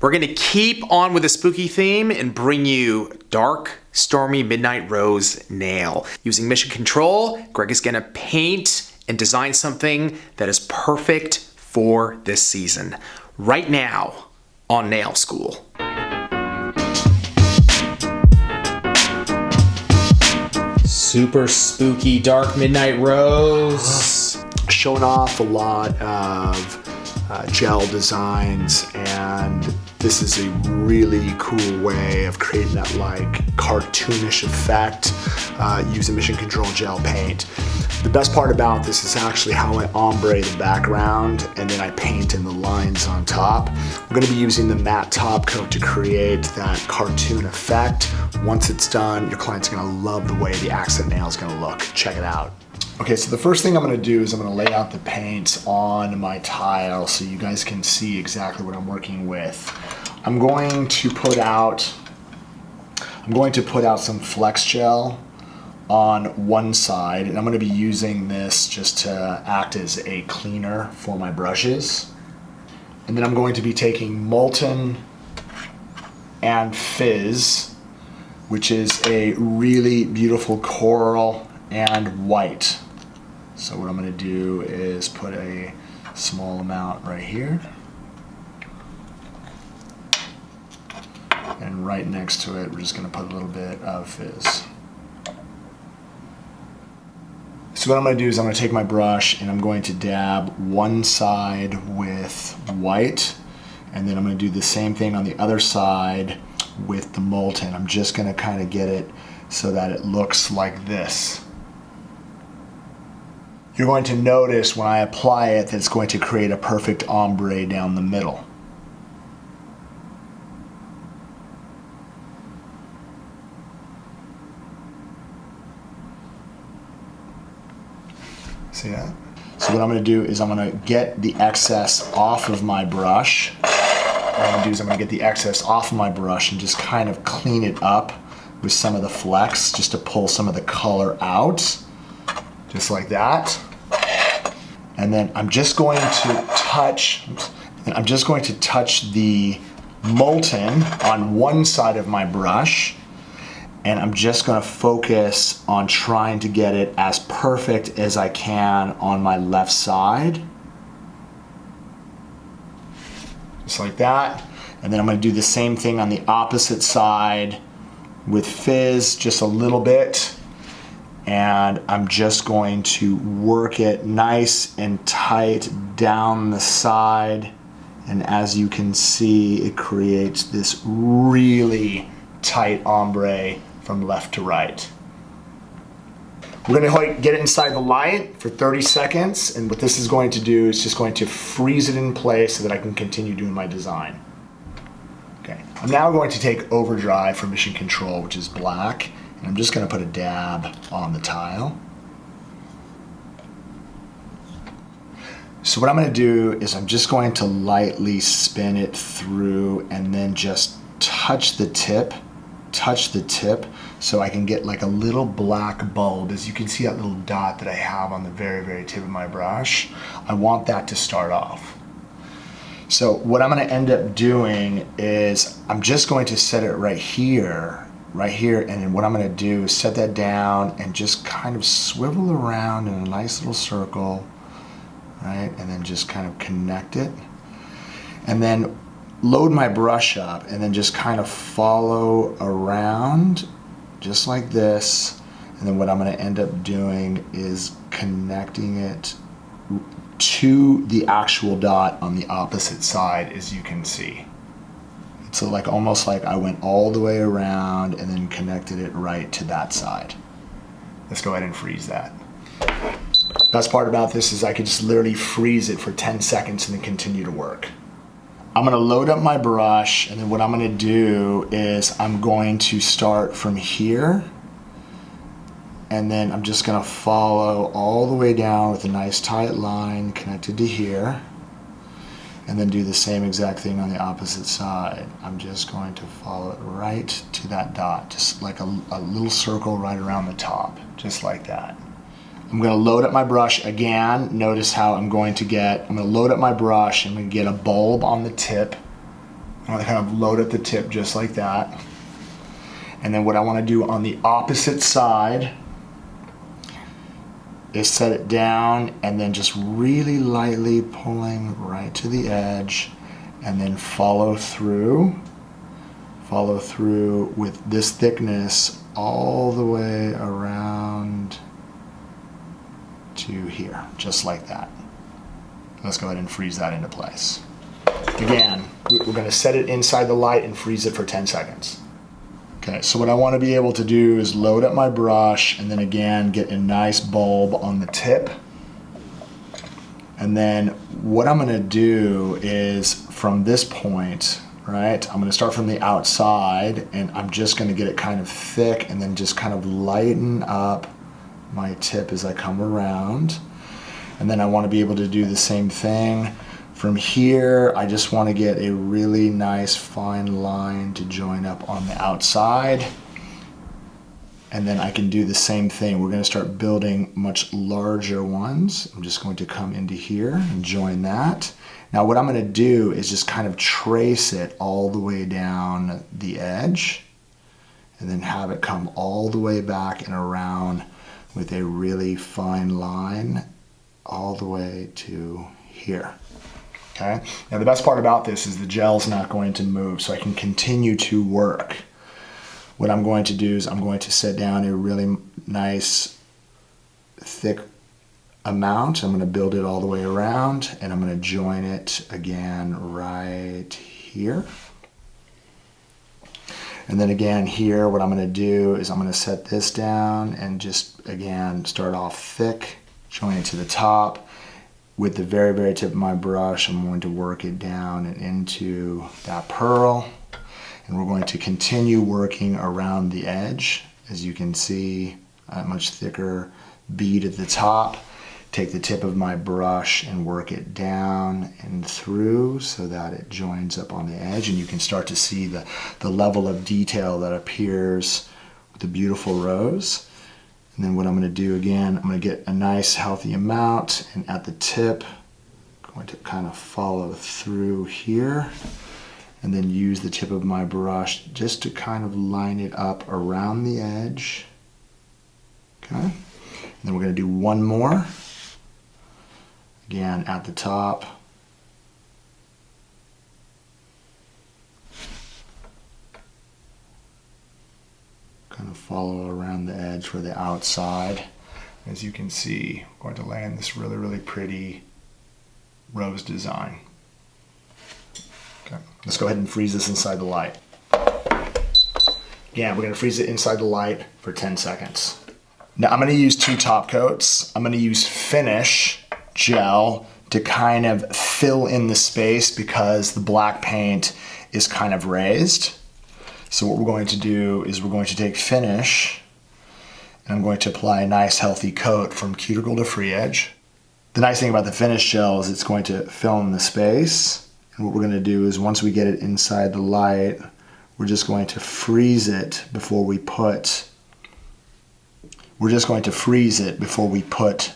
We're gonna keep on with the spooky theme and bring you Dark Stormy Midnight Rose Nail. Using Mission Control, Greg is gonna paint and design something that is perfect for this season. Right now on Nail School. Super spooky Dark Midnight Rose. Showing off a lot of gel designs, and this is a really cool way of creating that like cartoonish effect using Mission Control gel paint. The best part about this is actually how I ombre the background and then I paint in the lines on top. We're going to be using the matte top coat to create that cartoon effect. Once it's done, your client's going to love the way the accent nail is going to look. Check it out. Okay, so the first thing I'm going to do is I'm going to lay out the paint on my tile so you guys can see exactly what I'm working with. I'm going to put out some flex gel on one side, and I'm going to be using this just to act as a cleaner for my brushes. And then I'm going to be taking Molten and Fizz, which is a really beautiful coral and white. So what I'm going to do is put a small amount right here. And right next to it, we're just going to put a little bit of Fizz. So what I'm going to do is I'm going to take my brush and I'm going to dab one side with white, and then I'm going to do the same thing on the other side with the Molten. I'm just going to kind of get it so that it looks like this. You're going to notice when I apply it that it's going to create a perfect ombre down the middle. See that? So what I'm going to do is I'm going to get the excess off of my brush. What I'm going to do is I'm going to get the excess off of my brush and just kind of clean it up with some of the flex, just to pull some of the color out, just like that. And then I'm just going to touch the Molten on one side of my brush, and I'm just going to focus on trying to get it as perfect as I can on my left side. Just like that. And then I'm going to do the same thing on the opposite side with Fizz, just a little bit. And I'm just going to work it nice and tight down the side. And as you can see, it creates this really tight ombre from left to right. We're going to get it inside the light for 30 seconds, and what this is going to do is just going to freeze it in place so that I can continue doing my design. Okay, I'm now going to take Overdrive from Mission Control, which is black, and I'm just going to put a dab on the tile. So what I'm going to do is I'm just going to lightly spin it through and then just touch the tip so I can get like a little black bulb. As you can see that little dot that I have on the very, very tip of my brush, I want that to start off. So what I'm going to end up doing is I'm just going to set it right here, and then what I'm going to do is set that down and just kind of swivel around in a nice little circle, right? And then just kind of connect it. And then load my brush up and then just kind of follow around just like this. And then what I'm going to end up doing is connecting it to the actual dot on the opposite side, as you can see. So like almost like I went all the way around and then connected it right to that side. Let's go ahead and freeze that. Best part about this is I could just literally freeze it for 10 seconds and then continue to work. I'm going to load up my brush, and then what I'm going to do is I'm going to start from here, and then I'm just going to follow all the way down with a nice tight line connected to here, and then do the same exact thing on the opposite side. I'm just going to follow it right to that dot, just like a little circle right around the top, just like that. I'm going to load up my brush again. Notice how I'm going to load up my brush and I'm going to get a bulb on the tip I want to kind of load at the tip just like that. And then what I want to do on the opposite side is set it down and then just really lightly pulling right to the edge and then follow through with this thickness all the way around to here, just like that. Let's go ahead and freeze that into place. Again, we're going to set it inside the light and freeze it for 10 seconds. Okay, so what I want to be able to do is load up my brush and then again get a nice bulb on the tip. And then what I'm going to do is from this point, right, I'm going to start from the outside and I'm just going to get it kind of thick and then just kind of lighten up my tip as I come around. And then I want to be able to do the same thing. From here, I just want to get a really nice fine line to join up on the outside. And then I can do the same thing. We're going to start building much larger ones. I'm just going to come into here and join that. Now what I'm going to do is just kind of trace it all the way down the edge and then have it come all the way back and around with a really fine line all the way to here. Okay. Now the best part about this is the gel's not going to move, so I can continue to work. What I'm going to do is I'm going to set down a really nice thick amount. I'm going to build it all the way around and I'm going to join it again right here. And then again here, what I'm going to do is I'm going to set this down and just again start off thick, join it to the top. With the very, very tip of my brush, I'm going to work it down and into that pearl. And we're going to continue working around the edge. As you can see, a much thicker bead at the top. Take the tip of my brush and work it down and through so that it joins up on the edge. And you can start to see the level of detail that appears with the beautiful rose. And then what I'm going to do again, I'm going to get a nice healthy amount and at the tip, I'm going to kind of follow through here and then use the tip of my brush just to kind of line it up around the edge. Okay. And then we're going to do one more. Again, at the top. Kind of follow around the edge for the outside. As you can see, I'm going to land this really, really pretty rose design. Okay, let's go ahead and freeze this inside the light. Again, we're going to freeze it inside the light for 10 seconds. Now I'm going to use 2 top coats. I'm going to use Finish gel to kind of fill in the space because the black paint is kind of raised. So what we're going to do is we're going to take Finish and I'm going to apply a nice healthy coat from cuticle to free edge. The nice thing about the Finish gel is it's going to fill in the space. And what we're going to do is once we get it inside the light, we're just going to freeze it before we put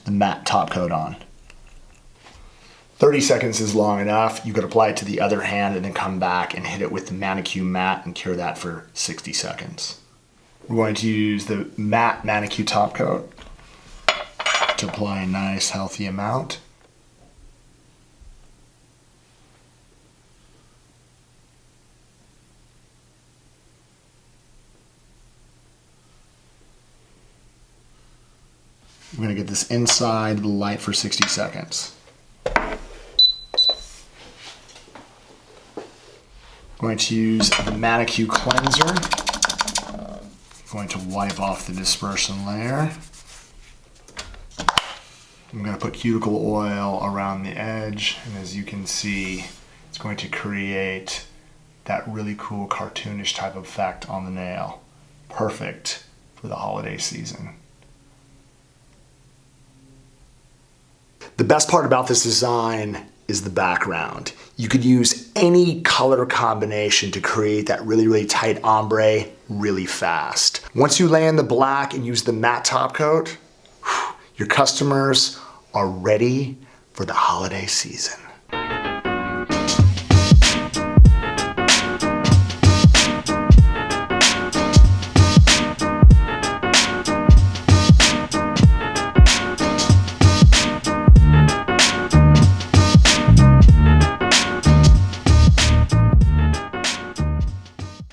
the matte top coat on. 30 seconds is long enough. You could apply it to the other hand and then come back and hit it with the Manicure Matte and cure that for 60 seconds. We're going to use the matte Manicure top coat to apply a nice healthy amount. We're going to get this inside the light for 60 seconds. Going to use the Manicure cleanser. Going to wipe off the dispersion layer. I'm going to put cuticle oil around the edge, and as you can see, it's going to create that really cool cartoonish type of effect on the nail. Perfect for the holiday season. The best part about this design is the background. You could use any color combination to create that really, really tight ombre really fast. Once you lay in the black and use the matte top coat, your customers are ready for the holiday season.